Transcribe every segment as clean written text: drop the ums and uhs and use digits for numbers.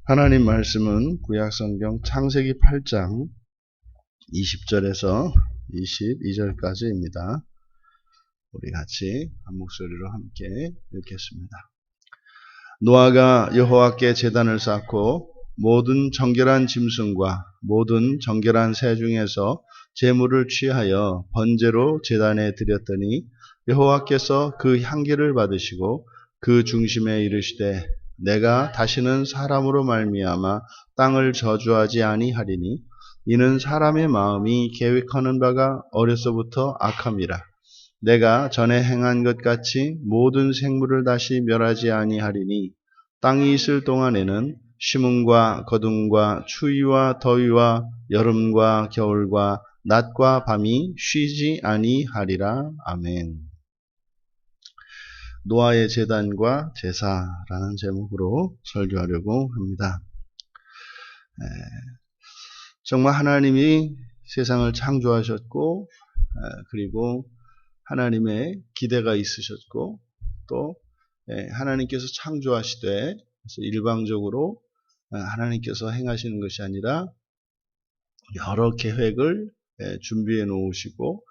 하나님 말씀은 구약성경 창세기 8장 20절에서 22절까지입니다. 우리 같이 한 목소리로 함께 읽겠습니다. 노아가 여호와께 제단을 쌓고 모든 정결한 짐승과 모든 정결한 새 중에서 제물을 취하여 번제로 제단에 드렸더니 여호와께서 그 향기를 받으시고 그 중심에 이르시되 내가 다시는 사람으로 말미암아 땅을 저주하지 아니하리니 이는 사람의 마음이 계획하는 바가 어려서부터 악함이라. 내가 전에 행한 것 같이 모든 생물을 다시 멸하지 아니하리니 땅이 있을 동안에는 심음과 거둠과 추위와 더위와 여름과 겨울과 낮과 밤이 쉬지 아니하리라. 아멘. 노아의 제단과 제사라는 제목으로 설교하려고 합니다. 정말 하나님이 세상을 창조하셨고 그리고 하나님의 기대가 있으셨고 또 하나님께서 창조하시되 그래서 일방적으로 하나님께서 행하시는 것이 아니라 여러 계획을 준비해 놓으시고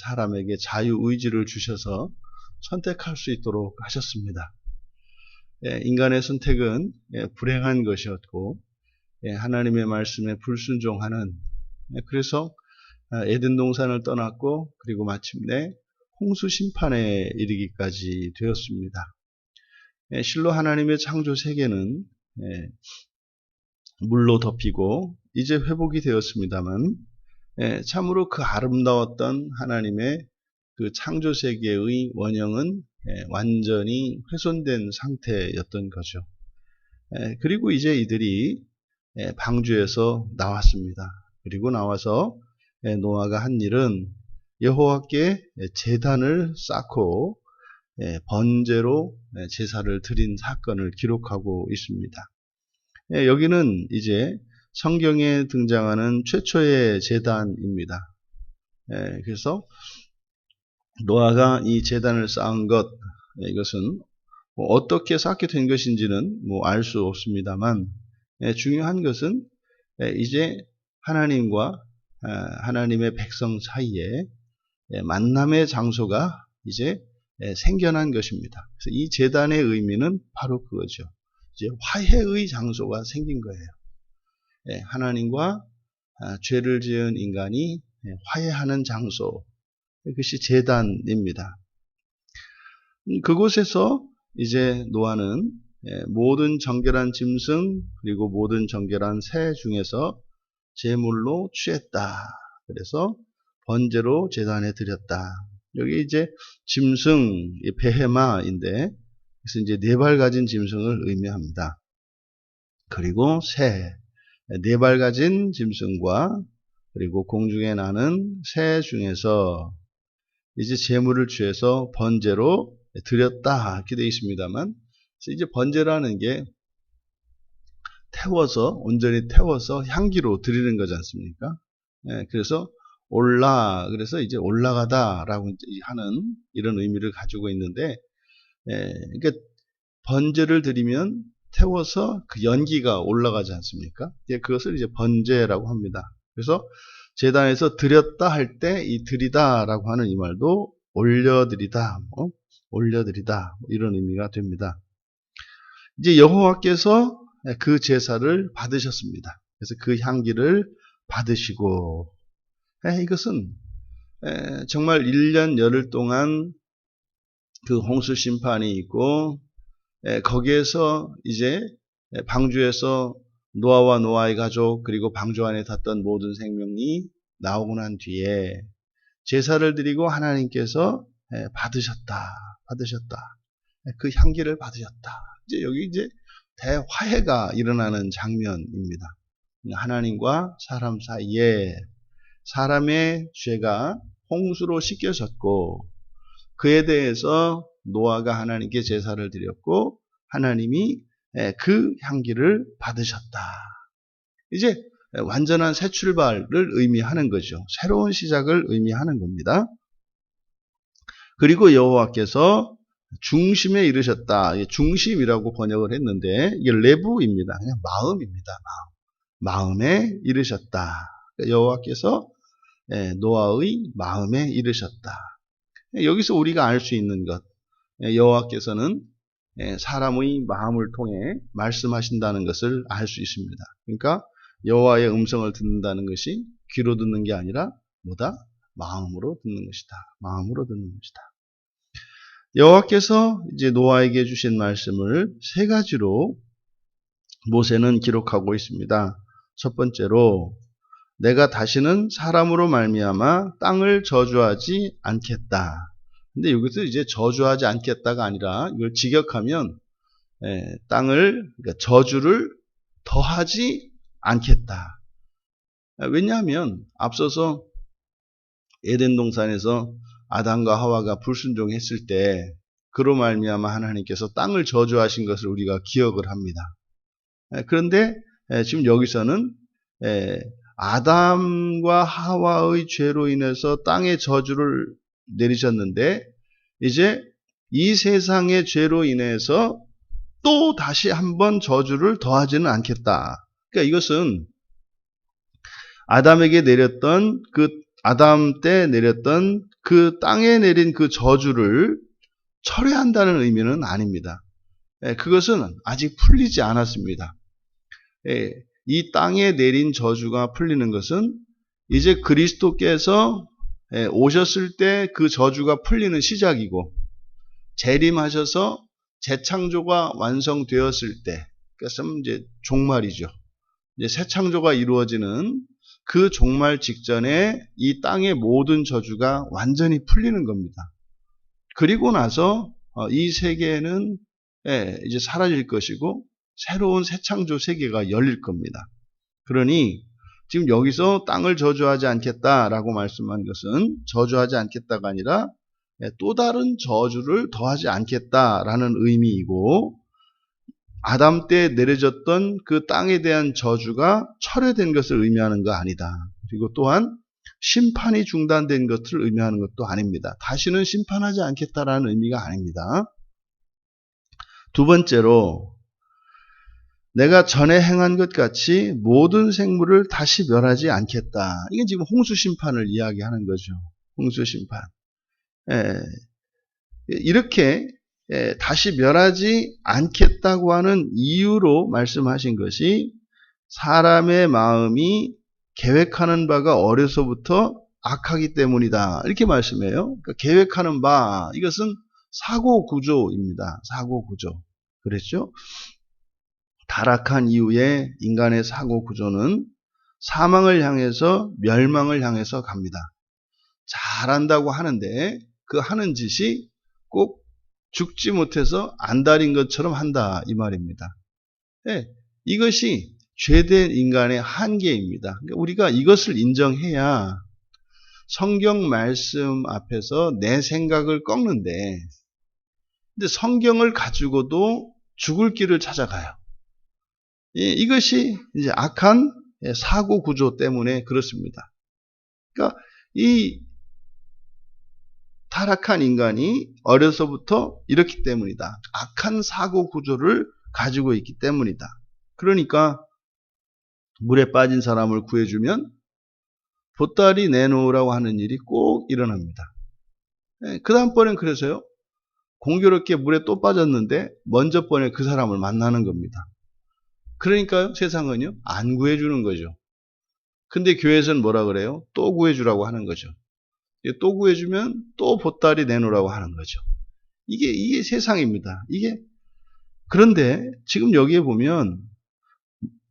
사람에게 자유의지를 주셔서 선택할 수 있도록 하셨습니다. 인간의 선택은 불행한 것이었고 하나님의 말씀에 불순종하는 그래서 에덴 동산을 떠났고 그리고 마침내 홍수 심판에 이르기까지 되었습니다. 실로 하나님의 창조 세계는 물로 덮이고 이제 회복이 되었습니다만 참으로 그 아름다웠던 하나님의 그 창조 세계의 원형은 완전히 훼손된 상태였던 거죠. 그리고 이제 이들이 방주에서 나왔습니다. 그리고 나와서 노아가 한 일은 여호와께 제단을 쌓고 번제로 제사를 드린 사건을 기록하고 있습니다. 여기는 이제 성경에 등장하는 최초의 제단입니다. 그래서 노아가 이 제단을 쌓은 것, 이것은 어떻게 쌓게 된 것인지는 알 수 없습니다만 중요한 것은 이제 하나님과 하나님의 백성 사이에 만남의 장소가 이제 생겨난 것입니다. 그래서 이 제단의 의미는 바로 그거죠. 이제 화해의 장소가 생긴 거예요. 하나님과 죄를 지은 인간이 화해하는 장소, 그것이 제단입니다. 그곳에서 이제 노아는 모든 정결한 짐승 그리고 모든 정결한 새 중에서 제물로 취했다. 그래서 번제로 제단에 드렸다. 여기 이제 짐승, 베헤마인데 그래서 이제 4발 가진 짐승을 의미합니다. 그리고 새, 4발 가진 짐승과 그리고 공중에 나는 새 중에서 이제 제물을 취해서 번제로 드렸다 이렇게 되어 있습니다만 그래서 이제 번제라는 게 태워서 온전히 태워서 향기로 드리는 거지 않습니까? 그래서 그래서 이제 올라가다라고 하는 이런 의미를 가지고 있는데 그러니까 번제를 드리면 태워서 그 연기가 올라가지 않습니까? 그것을 이제 번제라고 합니다. 그래서 제단에서 드렸다 할 때 이 드리다라고 하는 이 말도 올려드리다, 올려드리다 이런 의미가 됩니다. 이제 여호와께서 그 제사를 받으셨습니다. 그래서 그 향기를 받으시고 이것은 정말 1년 열흘 동안 그 홍수 심판이 있고 거기에서 이제 방주에서 노아와 노아의 가족 그리고 방주 안에 탔던 모든 생명이 나오고 난 뒤에 제사를 드리고 하나님께서 받으셨다. 그 향기를 받으셨다. 이제 여기 이제 대화해가 일어나는 장면입니다. 하나님과 사람 사이에 사람의 죄가 홍수로 씻겨졌고 그에 대해서 노아가 하나님께 제사를 드렸고 하나님이 그 향기를 받으셨다. 이제 완전한 새 출발을 의미하는 거죠. 새로운 시작을 의미하는 겁니다. 그리고 여호와께서 중심에 이르셨다. 중심이라고 번역을 했는데 이게 레부입니다. 그냥 마음입니다. 마음에 이르셨다. 여호와께서 노아의 마음에 이르셨다. 여기서 우리가 알 수 있는 것, 여호와께서는 사람의 마음을 통해 말씀하신다는 것을 알 수 있습니다. 그러니까 여호와의 음성을 듣는다는 것이 귀로 듣는 게 아니라 뭐다? 마음으로 듣는 것이다. 마음으로 듣는 것이다. 여호와께서 이제 노아에게 주신 말씀을 세 가지로 모세는 기록하고 있습니다. 첫 번째로 내가 다시는 사람으로 말미암아 땅을 저주하지 않겠다. 근데 여기서 이제 저주하지 않겠다가 아니라 이걸 직역하면 땅을 그러니까 저주를 더하지 않겠다. 왜냐하면 앞서서 에덴 동산에서 아담과 하와가 불순종했을 때 그로 말미암아 하나님께서 땅을 저주하신 것을 우리가 기억을 합니다. 그런데 지금 여기서는 아담과 하와의 죄로 인해서 땅에 저주를 내리셨는데 이제 이 세상의 죄로 인해서 또 다시 한번 저주를 더하지는 않겠다. 그러니까 이것은 아담에게 내렸던 아담 때 내렸던 그 땅에 내린 그 저주를 철회한다는 의미는 아닙니다. 그것은 아직 풀리지 않았습니다. 이 땅에 내린 저주가 풀리는 것은 이제 그리스도께서 오셨을 때 그 저주가 풀리는 시작이고 재림하셔서 재창조가 완성되었을 때, 그래서 이제 종말이죠. 이제 새 창조가 이루어지는 그 종말 직전에 이 땅의 모든 저주가 완전히 풀리는 겁니다. 그리고 나서 이 세계는 이제 사라질 것이고 새로운 새 창조 세계가 열릴 겁니다. 그러니 지금 여기서 땅을 저주하지 않겠다라고 말씀한 것은 저주하지 않겠다가 아니라 또 다른 저주를 더하지 않겠다라는 의미이고 아담 때 내려졌던 그 땅에 대한 저주가 철회된 것을 의미하는 거 아니다. 그리고 또한 심판이 중단된 것을 의미하는 것도 아닙니다. 다시는 심판하지 않겠다라는 의미가 아닙니다. 두 번째로 내가 전에 행한 것 같이 모든 생물을 다시 멸하지 않겠다. 이게 지금 홍수 심판을 이야기하는 거죠. 홍수 심판. 이렇게 다시 멸하지 않겠다고 하는 이유로 말씀하신 것이 사람의 마음이 계획하는 바가 어려서부터 악하기 때문이다. 이렇게 말씀해요. 그러니까 계획하는 바, 이것은 사고 구조입니다. 사고 구조. 그랬죠? 타락한 이후에 인간의 사고 구조는 사망을 향해서 멸망을 향해서 갑니다. 잘한다고 하는데 그 하는 짓이 꼭 죽지 못해서 안달인 것처럼 한다 이 말입니다. 이것이 죄된 인간의 한계입니다. 그러니까 우리가 이것을 인정해야 성경 말씀 앞에서 내 생각을 꺾는데 근데 성경을 가지고도 죽을 길을 찾아가요. 이것이 이제 악한 사고 구조 때문에 그렇습니다. 그러니까 이 타락한 인간이 어려서부터 이렇기 때문이다. 악한 사고 구조를 가지고 있기 때문이다. 그러니까 물에 빠진 사람을 구해주면 보따리 내놓으라고 하는 일이 꼭 일어납니다. 그 다음번엔 그래서요. 공교롭게 물에 또 빠졌는데 먼저 번에 그 사람을 만나는 겁니다. 그러니까요. 세상은요. 안 구해주는 거죠. 근데 교회에서는 뭐라 그래요? 또 구해주라고 하는 거죠. 또 구해주면 또 보따리 내놓으라고 하는 거죠. 이게 세상입니다. 그런데 지금 여기에 보면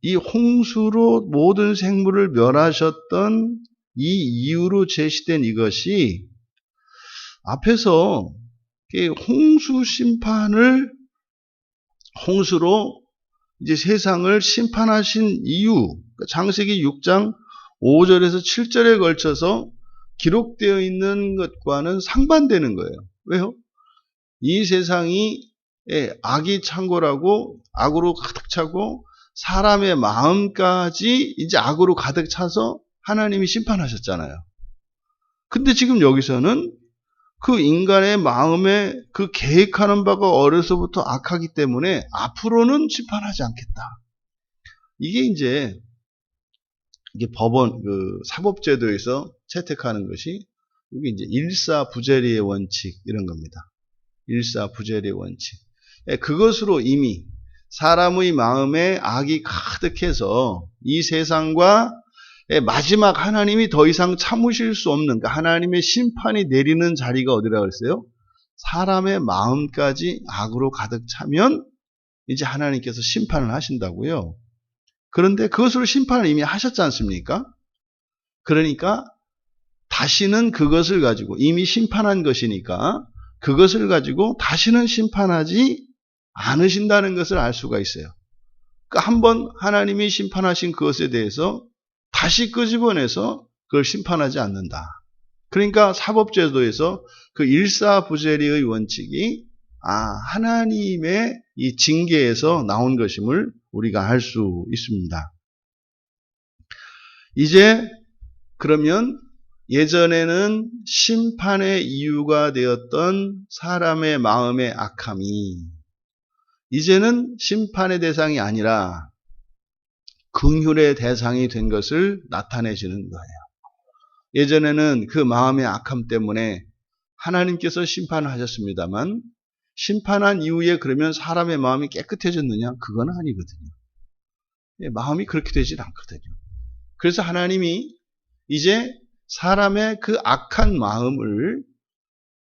이 홍수로 모든 생물을 멸하셨던 이 이유로 제시된 이것이 앞에서 홍수 심판을 홍수로 이제 세상을 심판하신 이유, 창세기 6장 5절에서 7절에 걸쳐서 기록되어 있는 것과는 상반되는 거예요. 왜요? 이 세상이 악이 창고라고 악으로 가득 차고 사람의 마음까지 이제 악으로 가득 차서 하나님이 심판하셨잖아요. 근데 지금 여기서는 그 인간의 마음에 그 계획하는 바가 어려서부터 악하기 때문에 앞으로는 심판하지 않겠다. 이게 이제 법원, 사법제도에서 채택하는 것이 이게 이제 일사부재리의 원칙 이런 겁니다. 일사부재리의 원칙. 그것으로 이미 사람의 마음에 악이 가득해서 이 세상과 마지막 하나님이 더 이상 참으실 수 없는, 그러니까 하나님의 심판이 내리는 자리가 어디라고 그랬어요? 사람의 마음까지 악으로 가득 차면 이제 하나님께서 심판을 하신다고요. 그런데 그것으로 심판을 이미 하셨지 않습니까? 그러니까 다시는 그것을 가지고, 이미 심판한 것이니까 그것을 가지고 다시는 심판하지 않으신다는 것을 알 수가 있어요. 그러니까 한번 하나님이 심판하신 그것에 대해서 다시 끄집어내서 그걸 심판하지 않는다. 그러니까 사법제도에서 그 일사부재리의 원칙이 하나님의 이 징계에서 나온 것임을 우리가 알 수 있습니다. 이제 그러면 예전에는 심판의 이유가 되었던 사람의 마음의 악함이 이제는 심판의 대상이 아니라 긍휼의 대상이 된 것을 나타내시는 거예요. 예전에는 그 마음의 악함 때문에 하나님께서 심판을 하셨습니다만 심판한 이후에 그러면 사람의 마음이 깨끗해졌느냐? 그건 아니거든요. 마음이 그렇게 되질 않거든요. 그래서 하나님이 이제 사람의 그 악한 마음을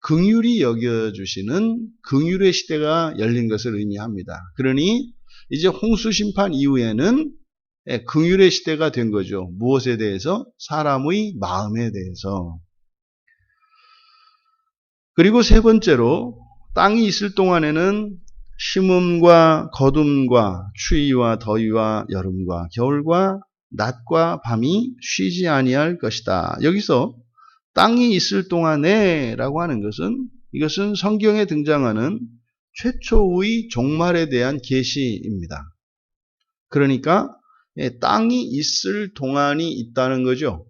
긍휼히 여겨주시는 긍휼의 시대가 열린 것을 의미합니다. 그러니 이제 홍수 심판 이후에는 긍휼의 시대가 된 거죠. 무엇에 대해서? 사람의 마음에 대해서. 그리고 세 번째로 땅이 있을 동안에는 심음과 거둠과 추위와 더위와 여름과 겨울과 낮과 밤이 쉬지 아니할 것이다. 여기서 땅이 있을 동안에 라고 하는 것은 이것은 성경에 등장하는 최초의 종말에 대한 계시입니다. 그러니까 땅이 있을 동안이 있다는 거죠.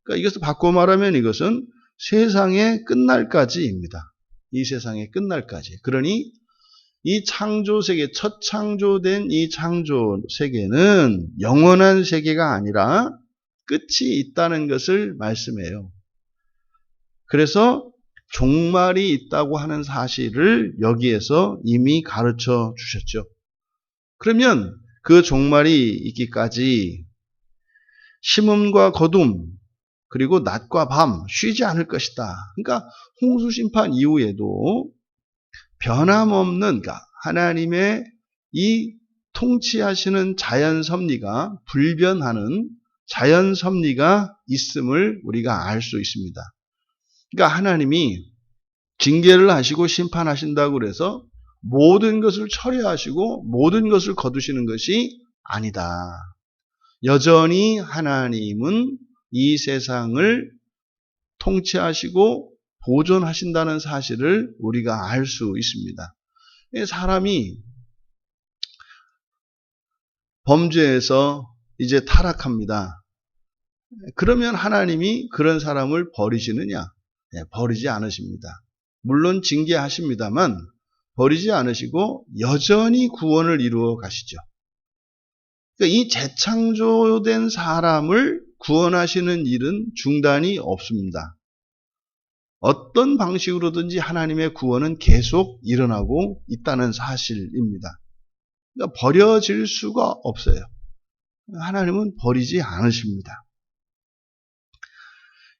그러니까 이것을 바꿔 말하면 이것은 세상의 끝날까지입니다. 이 세상의 끝날까지. 그러니 이 창조 세계, 첫 창조된 이 창조 세계는 영원한 세계가 아니라 끝이 있다는 것을 말씀해요. 그래서 종말이 있다고 하는 사실을 여기에서 이미 가르쳐 주셨죠. 그러면 그 종말이 있기까지 심음과 거둠 그리고 낮과 밤 쉬지 않을 것이다. 그러니까 홍수 심판 이후에도 변함없는, 그러니까 하나님의 이 통치하시는 자연 섭리가 불변하는 자연 섭리가 있음을 우리가 알 수 있습니다. 그러니까 하나님이 징계를 하시고 심판하신다고 그래서 모든 것을 처리하시고 모든 것을 거두시는 것이 아니다. 여전히 하나님은 이 세상을 통치하시고 보존하신다는 사실을 우리가 알 수 있습니다. 사람이 범죄에서 이제 타락합니다. 그러면 하나님이 그런 사람을 버리시느냐? 버리지 않으십니다. 물론 징계하십니다만 버리지 않으시고 여전히 구원을 이루어 가시죠. 그러니까 이 재창조된 사람을 구원하시는 일은 중단이 없습니다. 어떤 방식으로든지 하나님의 구원은 계속 일어나고 있다는 사실입니다. 그러니까 버려질 수가 없어요. 하나님은 버리지 않으십니다.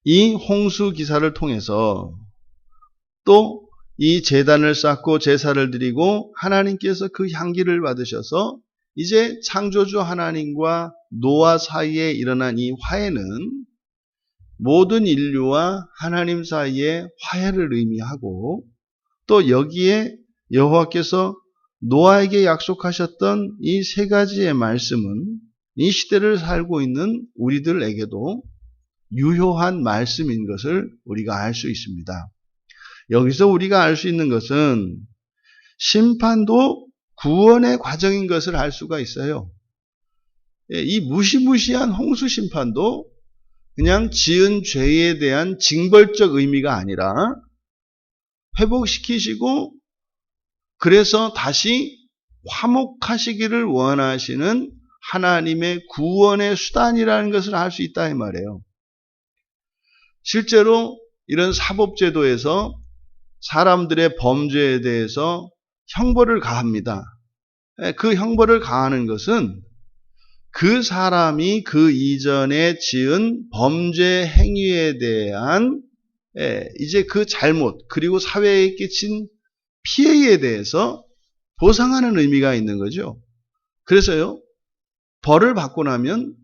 이 홍수 기사를 통해서 또 이 제단을 쌓고 제사를 드리고 하나님께서 그 향기를 받으셔서 이제 창조주 하나님과 노아 사이에 일어난 이 화해는 모든 인류와 하나님 사이의 화해를 의미하고 또 여기에 여호와께서 노아에게 약속하셨던 이 세 가지의 말씀은 이 시대를 살고 있는 우리들에게도 유효한 말씀인 것을 우리가 알 수 있습니다. 여기서 우리가 알 수 있는 것은 심판도 구원의 과정인 것을 알 수가 있어요. 이 무시무시한 홍수 심판도 그냥 지은 죄에 대한 징벌적 의미가 아니라 회복시키시고 그래서 다시 화목하시기를 원하시는 하나님의 구원의 수단이라는 것을 알 수 있다 이 말이에요. 실제로 이런 사법제도에서 사람들의 범죄에 대해서 형벌을 가합니다. 그 형벌을 가하는 것은 그 사람이 그 이전에 지은 범죄 행위에 대한 이제 그 잘못 그리고 사회에 끼친 피해에 대해서 보상하는 의미가 있는 거죠. 그래서요, 벌을 받고 나면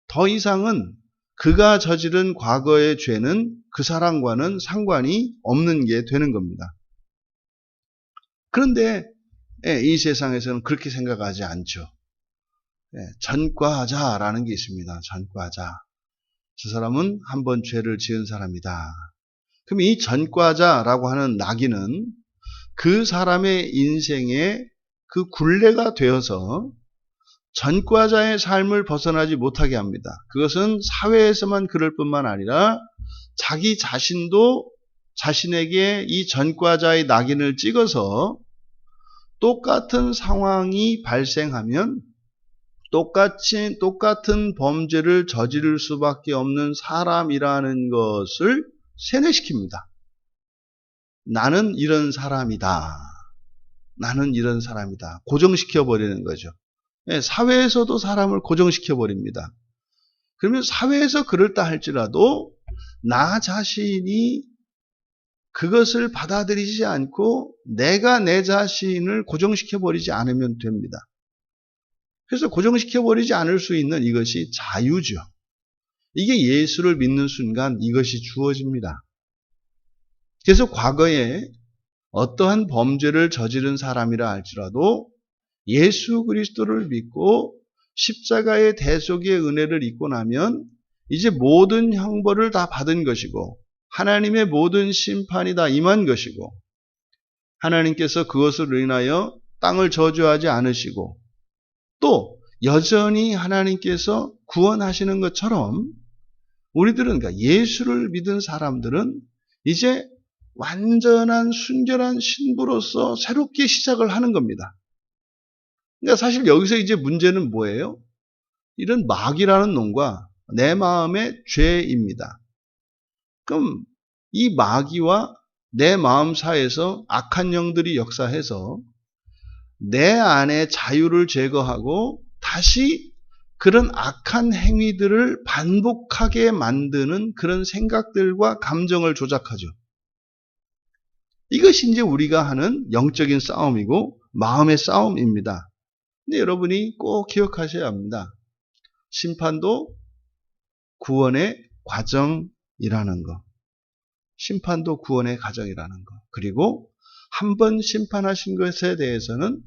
더 이상은 그가 저지른 과거의 죄는 그 사람과는 상관이 없는 게 되는 겁니다. 그런데 이 세상에서는 그렇게 생각하지 않죠. 전과자라는 게 있습니다. 전과자. 저 사람은 한 번 죄를 지은 사람이다. 그럼 이 전과자라고 하는 낙인은 그 사람의 인생에 그 굴레가 되어서 전과자의 삶을 벗어나지 못하게 합니다. 그것은 사회에서만 그럴 뿐만 아니라 자기 자신도 자신에게 이 전과자의 낙인을 찍어서 똑같은 상황이 발생하면 똑같은 범죄를 저지를 수밖에 없는 사람이라는 것을 세뇌시킵니다. 나는 이런 사람이다. 나는 이런 사람이다. 고정시켜버리는 거죠. 사회에서도 사람을 고정시켜버립니다. 그러면 사회에서 그럴다 할지라도 나 자신이 그것을 받아들이지 않고 내가 내 자신을 고정시켜버리지 않으면 됩니다. 그래서 고정시켜버리지 않을 수 있는 이것이 자유죠. 이게 예수를 믿는 순간 이것이 주어집니다. 그래서 과거에 어떠한 범죄를 저지른 사람이라 할지라도 예수 그리스도를 믿고 십자가의 대속의 은혜를 입고 나면 이제 모든 형벌을 다 받은 것이고 하나님의 모든 심판이 다 임한 것이고 하나님께서 그것을 인하여 땅을 저주하지 않으시고 또 여전히 하나님께서 구원하시는 것처럼 우리들은 그러니까 예수를 믿은 사람들은 이제 완전한 순결한 신부로서 새롭게 시작을 하는 겁니다. 그러니까 사실 여기서 이제 문제는 뭐예요? 이런 마귀라는 놈과 내 마음의 죄입니다. 그럼 이 마귀와 내 마음 사이에서 악한 영들이 역사해서 내 안에 자유를 제거하고 다시 그런 악한 행위들을 반복하게 만드는 그런 생각들과 감정을 조작하죠. 이것이 이제 우리가 하는 영적인 싸움이고 마음의 싸움입니다. 근데 여러분이 꼭 기억하셔야 합니다. 심판도 구원의 과정이라는 거. 심판도 구원의 과정이라는 거. 그리고 한 번 심판하신 것에 대해서는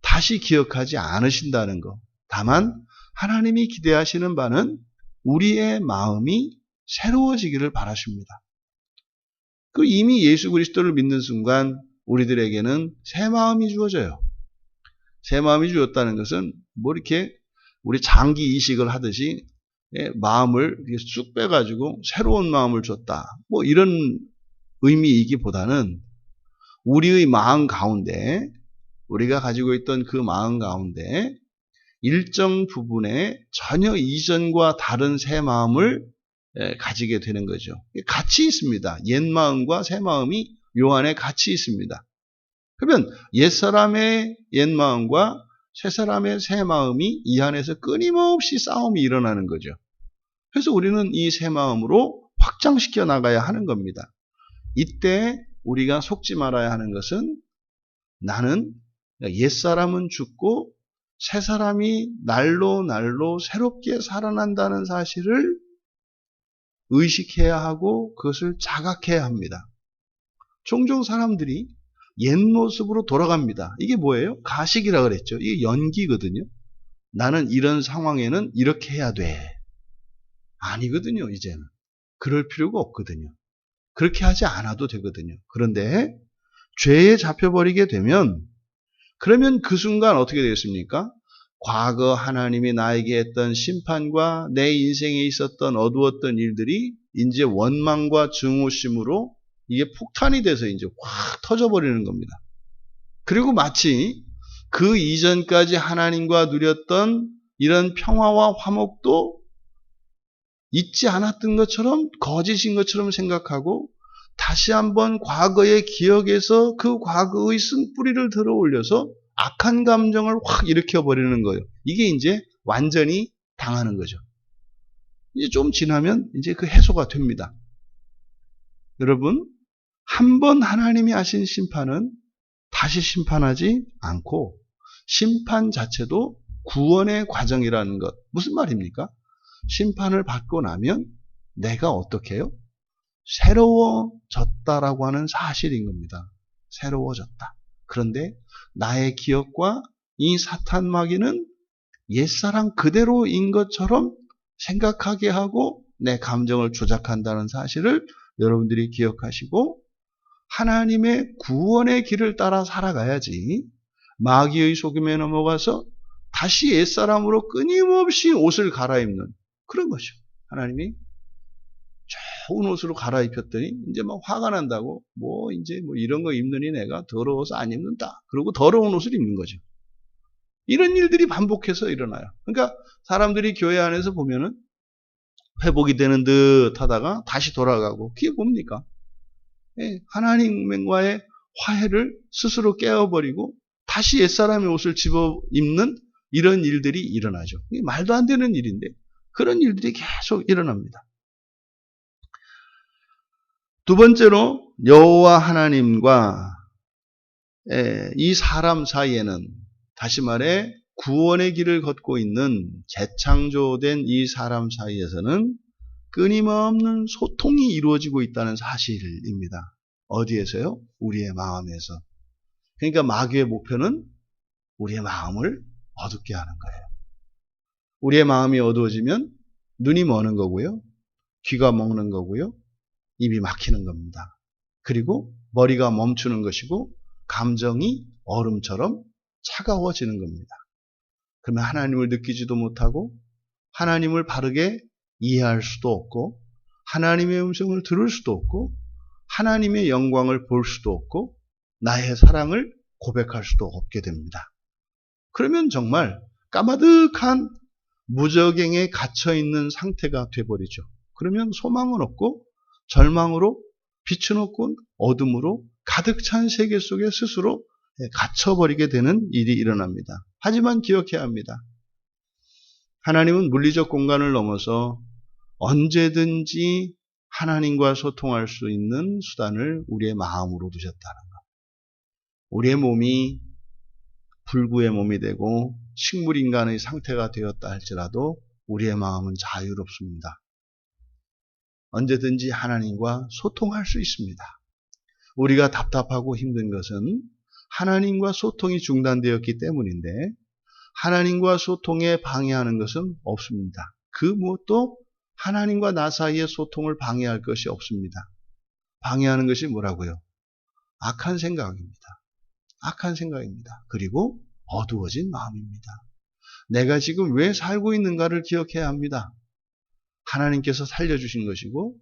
다시 기억하지 않으신다는 거. 다만 하나님이 기대하시는 바는 우리의 마음이 새로워지기를 바라십니다. 그 이미 예수 그리스도를 믿는 순간 우리들에게는 새 마음이 주어져요. 새 마음이 주었다는 것은 뭐 이렇게 우리 장기 이식을 하듯이 마음을 쑥 빼가지고 새로운 마음을 줬다. 뭐 이런 의미이기보다는 우리의 마음 가운데 우리가 가지고 있던 그 마음 가운데 일정 부분에 전혀 이전과 다른 새 마음을 가지게 되는 거죠. 같이 있습니다. 옛 마음과 새 마음이 요 안에 같이 있습니다. 그러면 옛사람의 옛 마음과 새사람의 새 마음이 이 안에서 끊임없이 싸움이 일어나는 거죠. 그래서 우리는 이 새 마음으로 확장시켜 나가야 하는 겁니다. 이때 우리가 속지 말아야 하는 것은 나는 옛사람은 죽고 새사람이 날로 새롭게 살아난다는 사실을 의식해야 하고 그것을 자각해야 합니다. 종종 사람들이 옛 모습으로 돌아갑니다. 이게 뭐예요? 가식이라 그랬죠. 이게 연기거든요. 나는 이런 상황에는 이렇게 해야 돼. 아니거든요, 이제는. 그럴 필요가 없거든요. 그렇게 하지 않아도 되거든요. 그런데 죄에 잡혀버리게 되면 그러면 그 순간 어떻게 되겠습니까? 과거 하나님이 나에게 했던 심판과 내 인생에 있었던 어두웠던 일들이 이제 원망과 증오심으로 이게 폭탄이 돼서 이제 확 터져버리는 겁니다. 그리고 마치 그 이전까지 하나님과 누렸던 이런 평화와 화목도 잊지 않았던 것처럼 거짓인 것처럼 생각하고 다시 한번 과거의 기억에서 그 과거의 쓴뿌리를 들어 올려서 악한 감정을 확 일으켜버리는 거예요. 이게 이제 완전히 당하는 거죠. 이제 좀 지나면 이제 그 해소가 됩니다. 여러분, 한 번 하나님이 하신 심판은 다시 심판하지 않고 심판 자체도 구원의 과정이라는 것. 무슨 말입니까? 심판을 받고 나면 내가 어떻게 해요? 새로워졌다라고 하는 사실인 겁니다. 새로워졌다. 그런데 나의 기억과 이 사탄 마귀는 옛사람 그대로인 것처럼 생각하게 하고 내 감정을 조작한다는 사실을 여러분들이 기억하시고 하나님의 구원의 길을 따라 살아가야지 마귀의 속임에 넘어가서 다시 옛사람으로 끊임없이 옷을 갈아입는 그런 거죠. 하나님이 좋은 옷으로 갈아입혔더니 이제 막 화가 난다고 이제 이런 거 입느니 내가 더러워서 안 입는다. 그리고 더러운 옷을 입는 거죠. 이런 일들이 반복해서 일어나요. 그러니까 사람들이 교회 안에서 보면은 회복이 되는 듯 하다가 다시 돌아가고 그게 뭡니까? 하나님과의 화해를 스스로 깨어버리고 다시 옛사람의 옷을 집어 입는 이런 일들이 일어나죠. 이게 말도 안 되는 일인데 그런 일들이 계속 일어납니다. 두 번째로 여호와 하나님과 이 사람 사이에는 다시 말해 구원의 길을 걷고 있는 재창조된 이 사람 사이에서는 끊임없는 소통이 이루어지고 있다는 사실입니다. 어디에서요? 우리의 마음에서. 그러니까 마귀의 목표는 우리의 마음을 어둡게 하는 거예요. 우리의 마음이 어두워지면 눈이 머는 거고요. 귀가 먹는 거고요. 입이 막히는 겁니다. 그리고 머리가 멈추는 것이고 감정이 얼음처럼 차가워지는 겁니다. 그러면 하나님을 느끼지도 못하고 하나님을 바르게 이해할 수도 없고 하나님의 음성을 들을 수도 없고 하나님의 영광을 볼 수도 없고 나의 사랑을 고백할 수도 없게 됩니다. 그러면 정말 까마득한 무저갱에 갇혀있는 상태가 돼버리죠. 그러면 소망은 없고 절망으로 빛은 없고 어둠으로 가득 찬 세계 속에 스스로 갇혀버리게 되는 일이 일어납니다. 하지만 기억해야 합니다. 하나님은 물리적 공간을 넘어서 언제든지 하나님과 소통할 수 있는 수단을 우리의 마음으로 두셨다는 것. 우리의 몸이 불구의 몸이 되고 식물인간의 상태가 되었다 할지라도 우리의 마음은 자유롭습니다. 언제든지 하나님과 소통할 수 있습니다. 우리가 답답하고 힘든 것은 하나님과 소통이 중단되었기 때문인데 하나님과 소통에 방해하는 것은 없습니다. 그 무엇도 하나님과 나 사이의 소통을 방해할 것이 없습니다. 방해하는 것이 뭐라고요? 악한 생각입니다. 악한 생각입니다. 그리고 어두워진 마음입니다. 내가 지금 왜 살고 있는가를 기억해야 합니다. 하나님께서 살려주신 것이고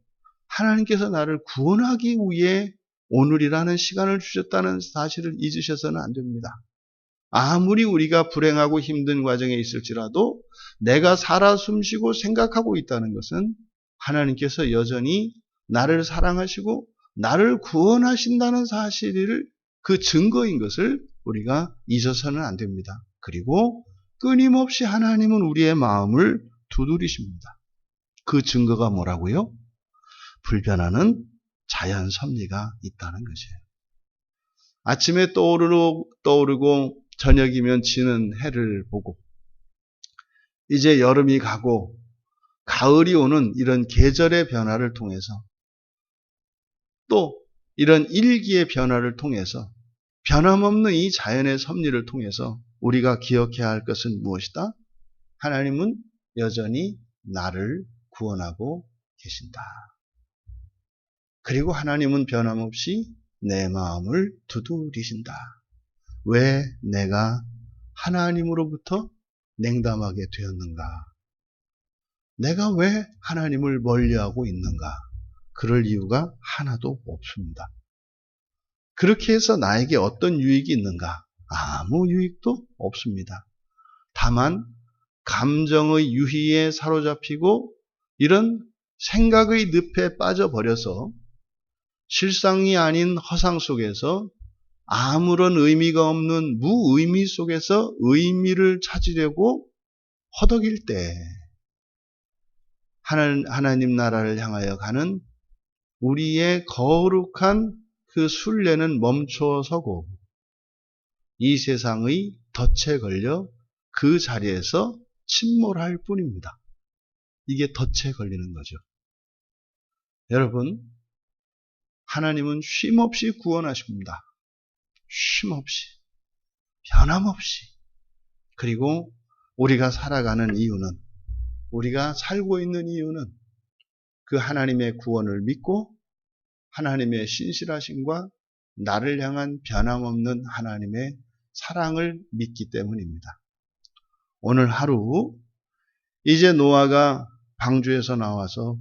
하나님께서 나를 구원하기 위해 오늘이라는 시간을 주셨다는 사실을 잊으셔서는 안 됩니다. 아무리 우리가 불행하고 힘든 과정에 있을지라도 내가 살아 숨쉬고 생각하고 있다는 것은 하나님께서 여전히 나를 사랑하시고 나를 구원하신다는 사실을 그 증거인 것을 우리가 잊어서는 안 됩니다. 그리고 끊임없이 하나님은 우리의 마음을 두드리십니다. 그 증거가 뭐라고요? 불변하는 자연 섭리가 있다는 것이에요. 아침에 떠오르고 저녁이면 지는 해를 보고 이제 여름이 가고 가을이 오는 이런 계절의 변화를 통해서 또 이런 일기의 변화를 통해서 변함없는 이 자연의 섭리를 통해서 우리가 기억해야 할 것은 무엇이다? 하나님은 여전히 나를 구원하고 계신다. 그리고 하나님은 변함없이 내 마음을 두드리신다. 왜 내가 하나님으로부터 냉담하게 되었는가? 내가 왜 하나님을 멀리하고 있는가? 그럴 이유가 하나도 없습니다. 그렇게 해서 나에게 어떤 유익이 있는가? 아무 유익도 없습니다. 다만 감정의 유희에 사로잡히고 이런 생각의 늪에 빠져버려서 실상이 아닌 허상 속에서 아무런 의미가 없는 무의미 속에서 의미를 찾으려고 허덕일 때 하나님 나라를 향하여 가는 우리의 거룩한 그 순례는 멈춰서고 이 세상의 덫에 걸려 그 자리에서 침몰할 뿐입니다. 이게 덫에 걸리는 거죠. 여러분, 하나님은 쉼없이 구원하십니다. 쉼없이, 변함없이. 그리고 우리가 살아가는 이유는, 우리가 살고 있는 이유는 그 하나님의 구원을 믿고 하나님의 신실하심과 나를 향한 변함없는 하나님의 사랑을 믿기 때문입니다. 오늘 하루 이제 노아가 방주에서 나와서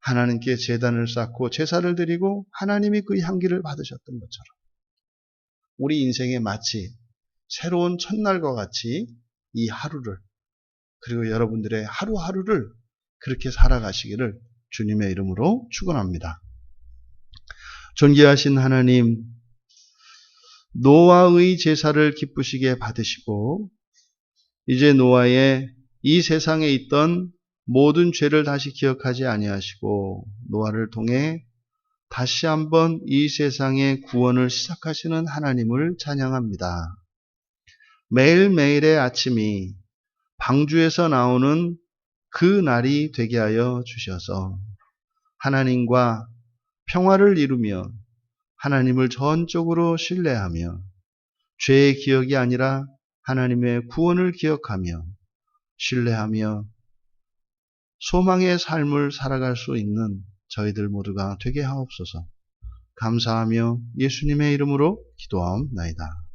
하나님께 제단을 쌓고 제사를 드리고 하나님이 그 향기를 받으셨던 것처럼 우리 인생에 마치 새로운 첫날과 같이 이 하루를 그리고 여러분들의 하루하루를 그렇게 살아가시기를 주님의 이름으로 축원합니다. 존귀하신 하나님, 노아의 제사를 기쁘시게 받으시고 이제 노아의 이 세상에 있던 모든 죄를 다시 기억하지 아니하시고 노아를 통해 다시 한번 이 세상의 구원을 시작하시는 하나님을 찬양합니다. 매일매일의 아침이 방주에서 나오는 그 날이 되게 하여 주셔서 하나님과 평화를 이루며 하나님을 전적으로 신뢰하며 죄의 기억이 아니라 하나님의 구원을 기억하며 신뢰하며 소망의 삶을 살아갈 수 있는 저희들 모두가 되게 하옵소서. 감사하며 예수님의 이름으로 기도하옵나이다.